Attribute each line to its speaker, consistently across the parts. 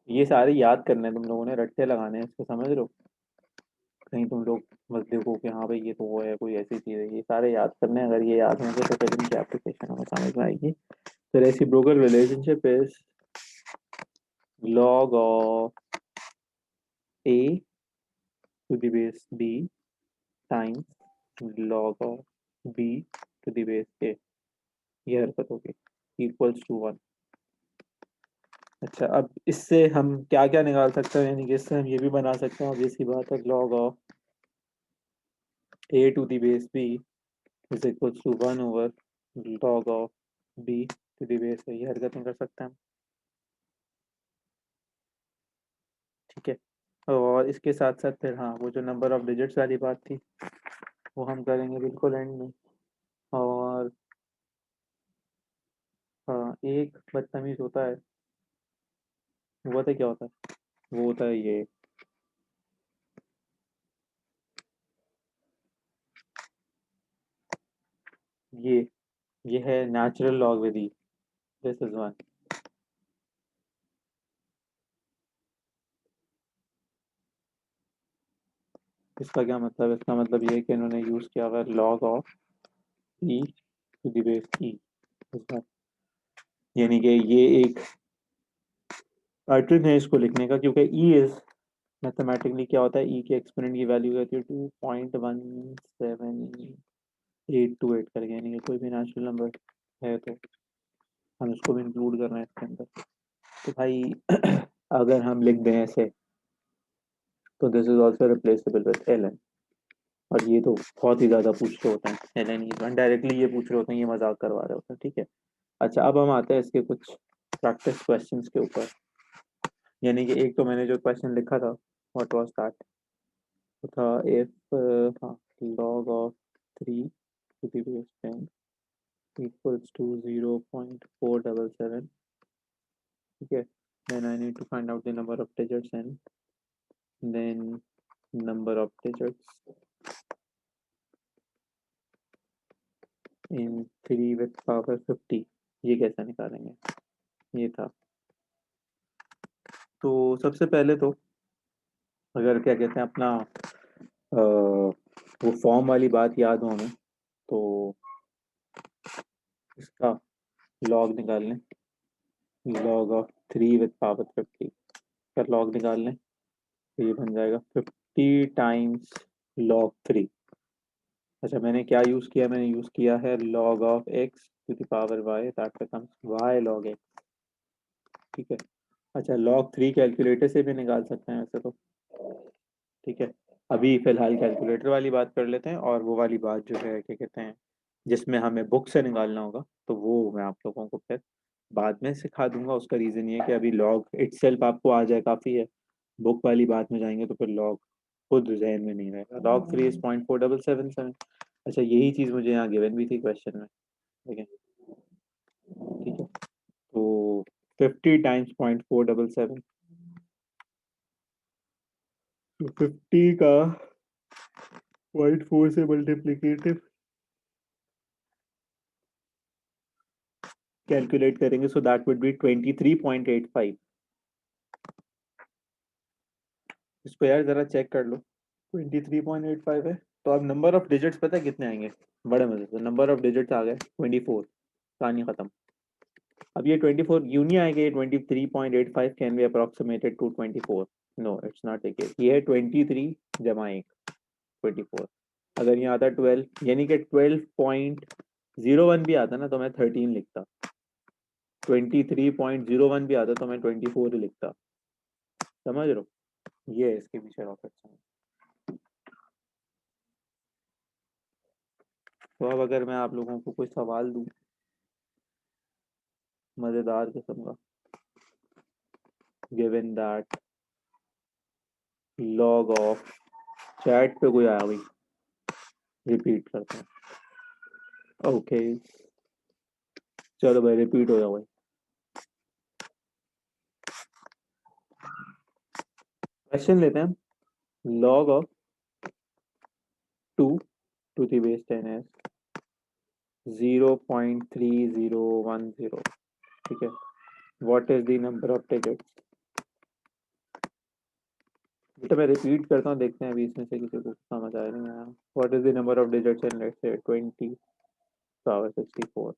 Speaker 1: ये सारे याद करने हैं तुम लोगों ने, रट्टे लगाने हैं इसको, समझ रहे हो? कहीं तुम लोग बस देखो कि हाँ भाई ये तो वो है, कोई ऐसी चीज़ है, ये सारे याद करने हैं। अगर ये याद होंगे तो फिर इनकी एप्लीकेशन हमें समझ में आएगी। तो reciprocal relationship is log of a to the base b times log of b to the base a, ये हरकत होगी, इक्वल्स टू वन। अच्छा, अब इससे हम क्या क्या निकाल सकते हैं, यानी कि इससे हम ये भी बना सकते हैं ऑब्वियस सी बात है, log of a to the base b is equals to one over log of b to the base a, ये हरकतें कर सकते हैं हम। ठीक है, और इसके साथ साथ फिर हाँ वो जो नंबर ऑफ डिजिट्स वाली बात थी वो हम करेंगे बिल्कुल एंड में। और हाँ, एक बदतमीज होता है, वो पता है क्या होता है? वो होता है ये ये है natural log Vidhi, this is one. इसका क्या मतलब है? इसका मतलब ये है कि इन्होंने यूज किया हुआ log of e to the base e, यानी कि ये एक पैटर्न है इसको लिखने का, क्योंकि ई इज मैथमेटिकली क्या होता है, ई के एक्सपोनेंट की वैल्यू होती है 2.17828 करके, यानी कि कोई भी नेचुरल नंबर है तो हम इसको भी इंक्लूड कर रहे हैं इसके अंदर। तो भाई अगर हम लिख दें ऐसे, तो this is also replaceable with L N. और ये तो बहुत ही ज्यादा पूछ रहे होते हैं एल एन ई, डायरेक्टली ये पूछ रहे होते हैं, ये मजाक करवा रहे होते हैं। ठीक है, अच्छा अब हम आते हैं इसके कुछ प्रैक्टिस क्वेश्चंस के ऊपर। यानी कि एक तो मैंने जो क्वेश्चन लिखा था, व्हाट वाज दैट, तो था इफ हाँ log of 3 to the base 10 equals to 0.477। ठीक है, then I need to find out the number of digits and then number of digits in 3 with power 50। ये कैसे निकालेंगे, ये था। तो सबसे पहले तो अगर क्या कहते हैं अपना वो फॉर्म वाली बात याद हो हमें, तो इसका लॉग निकाल लें, लॉग ऑफ 3 विद पावर 50 का लॉग निकाल लें, तो ये बन जाएगा 50 टाइम्स लॉग 3। अच्छा मैंने क्या यूज़ किया, मैंने यूज़ किया है log of x to the power y, that becomes y log x. ठीक है, अच्छा लॉग 3 कैलकुलेटर से भी निकाल सकते हैं वैसे तो। ठीक है, अभी फिलहाल कैलकुलेटर वाली बात कर लेते हैं, और वो वाली बात जो है क्या कहते हैं जिसमें हमें बुक से निकालना होगा, तो वो मैं आप लोगों को फिर बाद में सिखा दूंगा। उसका रीज़न ये है कि अभी लॉग इटसेल्फ आपको आ जाए काफ़ी है, बुक वाली बात में जाएंगे तो फिर लॉग खुद जहन में नहीं रहेगा। Log 3 is 0.4777। अच्छा यही चीज़ मुझे यहाँ गिवन भी थी क्वेश्चन में, ठीक है। ठीक है, तो 50 टाइम्स 0.477, तो 50 का 0.4 से मल्टीप्लीकेटिव कैलकुलेट करेंगे, सो दैट वुड बी 23.85। इसको यार जरा चेक कर लो, 23.85 है। तो अब नंबर ऑफ डिजिट्स पता है कितने आएंगे, बड़े मजे से नंबर ऑफ डिजिट्स आ गए 24, कहानी खत्म। अब ये 24 यूं नहीं आएगा, ये 23.85 can be approximated to 24, no it's not a case, ये है 23 जमा 1, 24। अगर यहाँ आता 12, यानी कि 12.01 भी आता ना तो मैं 13 लिखता, 23.01 भी आता तो मैं 24 ही लिखता। समझ रहे हो, ये है इसके पीछे रॉकेट साइंस। तो अब अगर मैं आप लोगों को कोई सवाल दूं मजेदार किस्म का, given that log of, chat पे कोई आया भाई, रिपीट करते हैं, ओके चलो भाई रिपीट हो जाओ भाई। क्वेश्चन लेते हैं, log of 2 to the base 10 है 0.3010। ठीक है, what is the number of digits बेटा मैं रिपीट करता हूँ, देखते हैं अभी इसमें से किसी को समझ आया नहीं आया। What is the number of digits in let's say 20 power 64?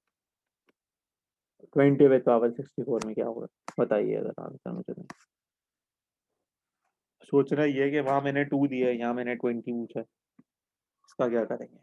Speaker 1: 20 with power 64 में क्या होगा बताइए अगर आंसर मुझे नहीं। सोच रहा ये है कि वहां मैंने 2 दिया है, यहाँ मैंने 20 पूछा है, इसका क्या करेंगे?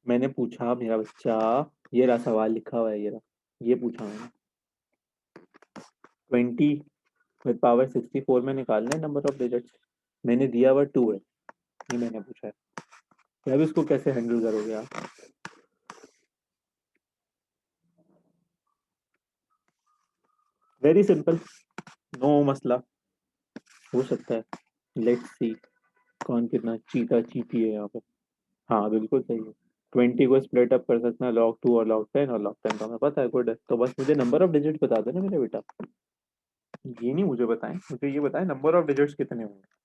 Speaker 1: मैंने पूछा मेरा बच्चा, ये रहा सवाल लिखा हुआ है, ये रहा, ये पूछा मैंने। 20 विद पावर 64 में निकालना है नंबर ऑफ डिजिट्स, मैंने दिया हुआ 2 है, ये मैंने पूछा है। अब इसको कैसे हैंडल करोगे आप? वेरी सिंपल, नो मसला, हो सकता है। लेट्स सी कौन कितना चीटा चीटी है यहाँ पे। हाँ बिल्कुल सही है। 20 को स्प्लिट अप कर सकते हैं log 2 और log 10, और log 10 तो हमें पता है, गुड है। तो बस मुझे नंबर ऑफ डिजिट बता देना मेरे बेटा, ये नहीं मुझे बताएं, मुझे ये बताएं नंबर ऑफ डिजिट्स कितने होंगे।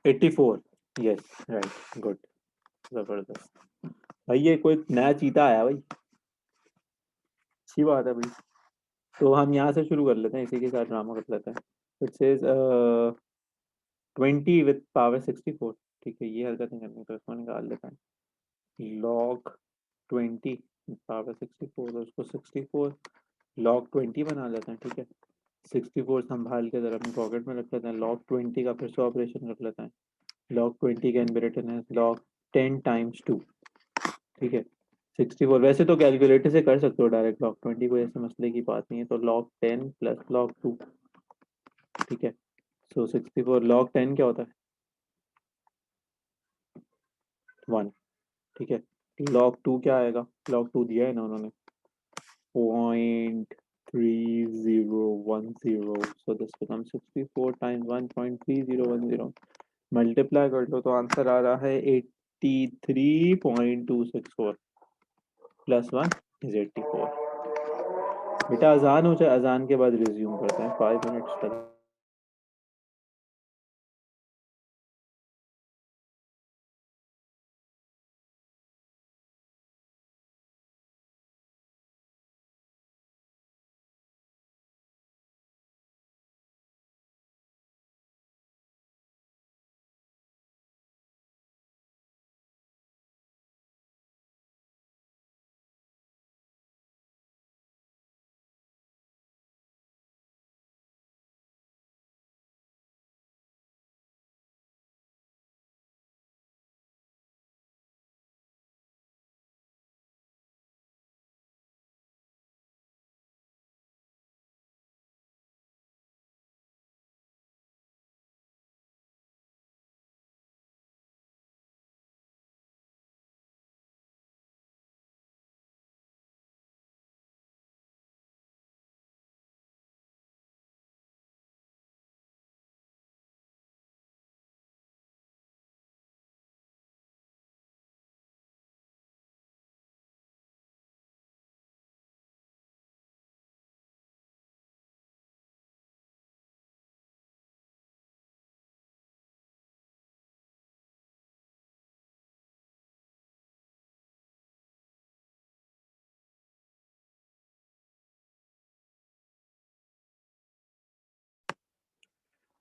Speaker 1: Eighty four, yes right, good, जबरदस्त। भाई ये कोई नया चीता आया भाई, अच्छी बात है भाई। तो हम यहाँ से शुरू कर लेते हैं, इसी के साथ ड्रामा कर लेते हैं। इट सेज 20 विथ पावर 64, ठीक है, ये हरकत नहीं करनी, तो इसको निकाल लेते हैं। log 20 पावर 64, उसको 64 log 20 बना लेते हैं, ठीक है। 64 संभाल के जरा अपनी पॉकेट में रख लेते हैं, log 20 का फिर से ऑपरेशन रख लेते हैं। log 20 can be written as log 10 times 2, ठीक है। 64 वैसे तो कैलकुलेटर से कर सकते हो डायरेक्ट, log 20 को ऐसे मसले की बात नहीं है, तो log 10 प्लस log 2, ठीक है। सो 64 log 10 क्या होता है? 1, ठीक है। log 2 क्या आएगा? log 2 दिया है ना उन्होंने, 0.3010, so this becomes 64 times 1.3010, multiply कर लो तो आंसर आ रहा है 83.264 प्लस 1 इज 84। बेटा अजान हो जाए, अजान के बाद रिज्यूम करते हैं 5 मिनट्स तक।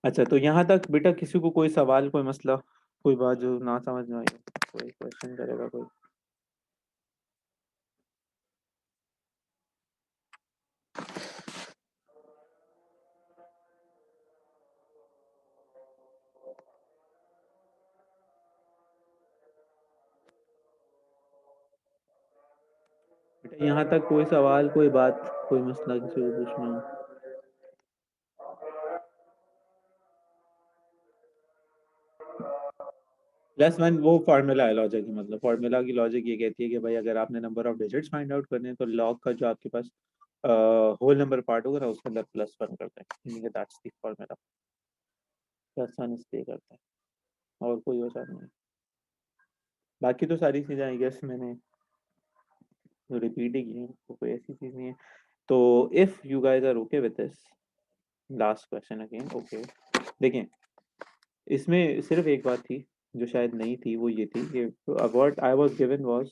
Speaker 1: अच्छा तो यहाँ तक बेटा किसी को कोई सवाल, कोई मसला, कोई बात जो ना समझ में आई हो? कोई क्वेश्चन करेगा कोई? बेटा यहाँ तक कोई सवाल, कोई बात, कोई मसला किसी को पूछना हो? +1 वो फार्मूला है लॉजिक की, मतलब फार्मूला की लॉजिक ये कहती है कि भाई अगर आपने number of digits find out करने हैं तो लॉग का जो आपके पास होल नंबर पार्ट होगा ना उसके अंदर +1 करते हैं, यानी कि दैट्स द फार्मूला। +1 इसलिए करते हैं और कोई वजह नहीं है। बाकी तो सारी चीज़ें आई गेस मैंने रिपीट ही की हैं, तो कोई ऐसी चीज़ नहीं है। तो if you guys are okay with this, last question again. Okay, देखें इसमें सिर्फ एक बात थी जो शायद नहीं थी, वो ये थी कि what I was given was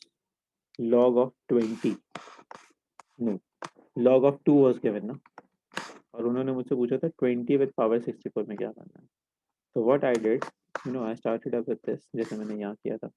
Speaker 1: log of 20, no, log of 2 was given ना, और उन्होंने मुझसे पूछा था 20 विद पावर 64 में क्या करना है। तो what I did, I started up with this, जैसे मैंने यहाँ किया था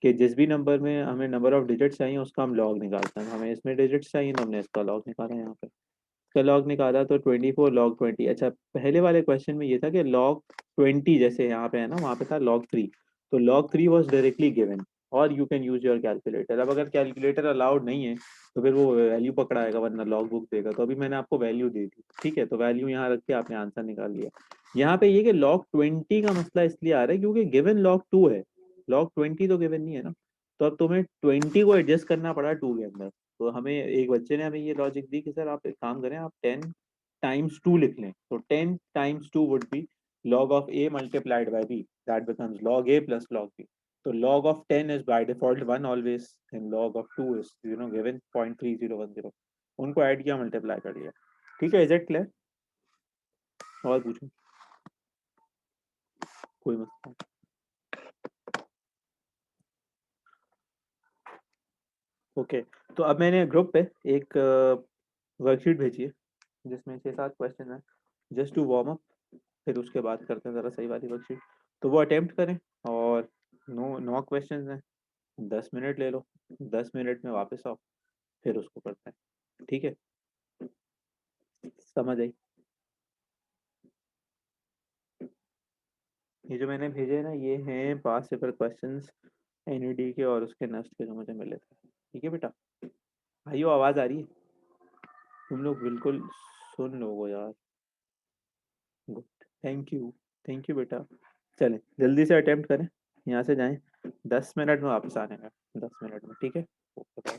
Speaker 1: कि जिस भी नंबर में हमें नंबर ऑफ डिजिट्स चाहिए उसका हम लॉग निकालते हैं। हमें इसमें डिजिट्स चाहिए तो हमने इसका लॉग निकाला यहाँ पे, इसका लॉग निकाला तो 24 लॉग 20। अच्छा, पहले वाले क्वेश्चन में ये था कि लॉग 20 जैसे यहाँ पे है ना, वहाँ पे था लॉग 3, तो लॉग 3 वॉज डायरेक्टली गिवन और you can use your calculator. अब अगर कैलकुलेटर अलाउड नहीं है तो फिर वो वैल्यू पकड़ाएगा वरना लॉग बुक देगा। तो अभी मैंने आपको वैल्यू दे दी, ठीक है, तो वैल्यू यहाँ रख के आपने आंसर निकाल लिया। यहाँ पे ये कि लॉग 20 का मसला इसलिए आ रहा है क्योंकि गिवन लॉग 2 है, लॉग 20 तो गिवन नहीं है ना। तो अब तुम्हें 20 को एडजस्ट करना पड़ा 2 के अंदर। तो हमें एक बच्चे ने हमें ये लॉजिक दी कि सर आप एक काम करें, आप 10 टाइम्स 2 लिख लें। तो 10 times 2 would be log of a multiplied by b, that becomes log a plus log b. So log of 10 is by default 1 always, and log of 2 is given 0.3010। उनको ऐड किया, मल्टीप्लाई कर दिया। ठीक है, is it clear? और पूछो, कोई मसला? ओके, तो अब मैंने ग्रुप पे एक वर्कशीट भेजी है जिसमें 6-7 क्वेश्चन है, जस्ट टू वार्म अप। फिर उसके बाद करते हैं ज़रा सही वाली वर्कशीट। तो वो अटेम्प्ट करें, और 9 क्वेश्चन हैं, 10 मिनट ले लो, 10 मिनट में वापस आओ, फिर उसको करते हैं। ठीक है, समझ आई? ये जो मैंने भेजे ना ये हैं पास पेपर क्वेश्चंस एनईडी के और उसके नेक्स्ट के जो मुझे मिले थे। ठीक है बेटा, भाइयों आवाज़ आ रही है? तुम लोग बिल्कुल सुन लोगो यार। Good, thank you, thank you बेटा। चलें जल्दी से अटेम्प्ट करें, यहाँ से जाएं, 10 मिनट में वापस आने का, 10 मिनट में। ठीक है, ओके बाय।